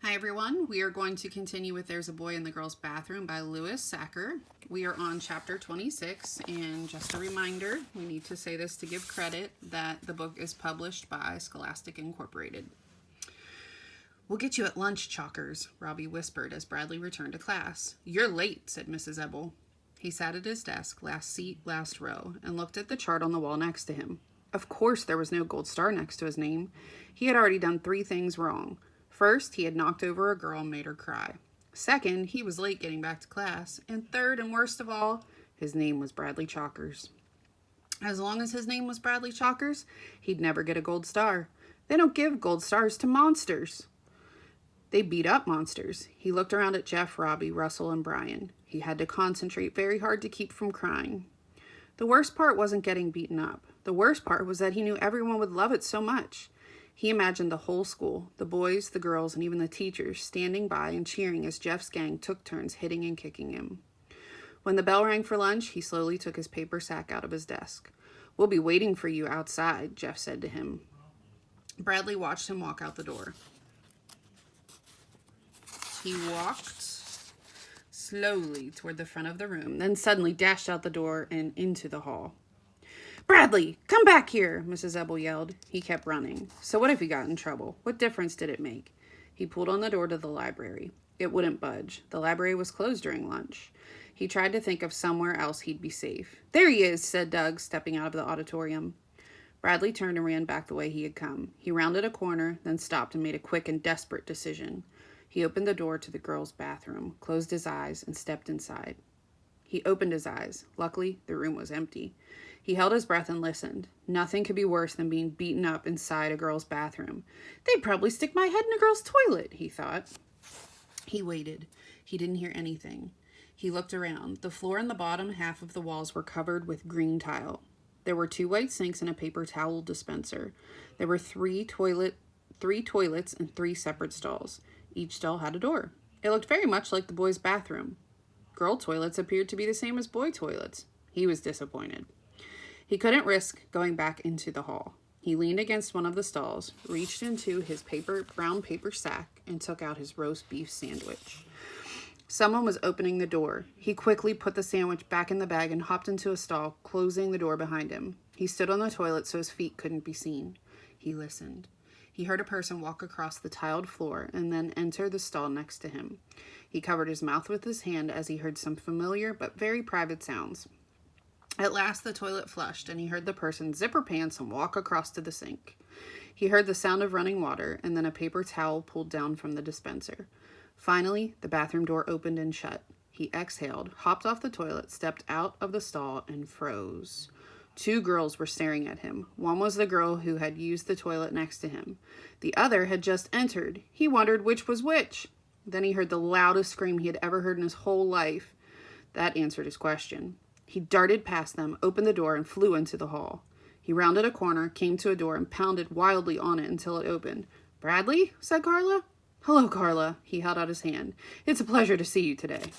Hi everyone, we are going to continue with There's a Boy in the Girls' Bathroom by Louis Sachar. We are on chapter 26, and just a reminder, we need to say this to give credit, that the book is published by Scholastic Incorporated. "We'll get you at lunch, Chalkers," Robbie whispered as Bradley returned to class. "You're late," said Mrs. Ebel. He sat at his desk, last seat, last row, and looked at the chart on the wall next to him. Of course there was no gold star next to his name. He had already done 3 things wrong. First, he had knocked over a girl and made her cry. Second, he was late getting back to class. And third, and worst of all, his name was Bradley Chalkers. As long as his name was Bradley Chalkers, he'd never get a gold star. They don't give gold stars to monsters. They beat up monsters. He looked around at Jeff, Robbie, Russell, and Brian. He had to concentrate very hard to keep from crying. The worst part wasn't getting beaten up. The worst part was that he knew everyone would love it so much. He imagined the whole school, the boys, the girls, and even the teachers, standing by and cheering as Jeff's gang took turns hitting and kicking him. When the bell rang for lunch, he slowly took his paper sack out of his desk. "We'll be waiting for you outside," Jeff said to him. Bradley watched him walk out the door. He walked slowly toward the front of the room, then suddenly dashed out the door and into the hall. "Bradley, come back here," Mrs. Ebel yelled. He kept running. So what if he got in trouble? What difference did it make? He pulled on the door to the library. It wouldn't budge. The library was closed during lunch. He tried to think of somewhere else he'd be safe. "There he is," said Doug, stepping out of the auditorium. Bradley turned and ran back the way he had come. He rounded a corner, then stopped and made a quick and desperate decision. He opened the door to the girls' bathroom, closed his eyes, and stepped inside. He opened his eyes. Luckily, the room was empty. He held his breath and listened. Nothing could be worse than being beaten up inside a girl's bathroom. "They'd probably stick my head in a girl's toilet," he thought. He waited. He didn't hear anything. He looked around. The floor and the bottom half of the walls were covered with green tile. There were 2 white sinks and a paper towel dispenser. There were 3 toilets and 3 separate stalls. Each stall had a door. It looked very much like the boys' bathroom. Girl toilets appeared to be the same as boy toilets. He was disappointed. He couldn't risk going back into the hall. He leaned against one of the stalls, reached into his brown paper sack, and took out his roast beef sandwich. Someone was opening the door. He quickly put the sandwich back in the bag and hopped into a stall, closing the door behind him. He stood on the toilet so his feet couldn't be seen. He listened. He heard a person walk across the tiled floor and then enter the stall next to him. He covered his mouth with his hand as he heard some familiar but very private sounds. At last the toilet flushed, and he heard the person zip her pants and walk across to the sink. He heard the sound of running water, and then a paper towel pulled down from the dispenser. Finally, the bathroom door opened and shut. He exhaled, hopped off the toilet, stepped out of the stall, and froze. 2 girls were staring at him. One was the girl who had used the toilet next to him. The other had just entered. He wondered which was which. Then he heard the loudest scream he had ever heard in his whole life. That answered his question. He darted past them, opened the door, and flew into the hall. He rounded a corner, came to a door, and pounded wildly on it until it opened. "Bradley?" said Carla. "Hello, Carla." He held out his hand. "It's a pleasure to see you today."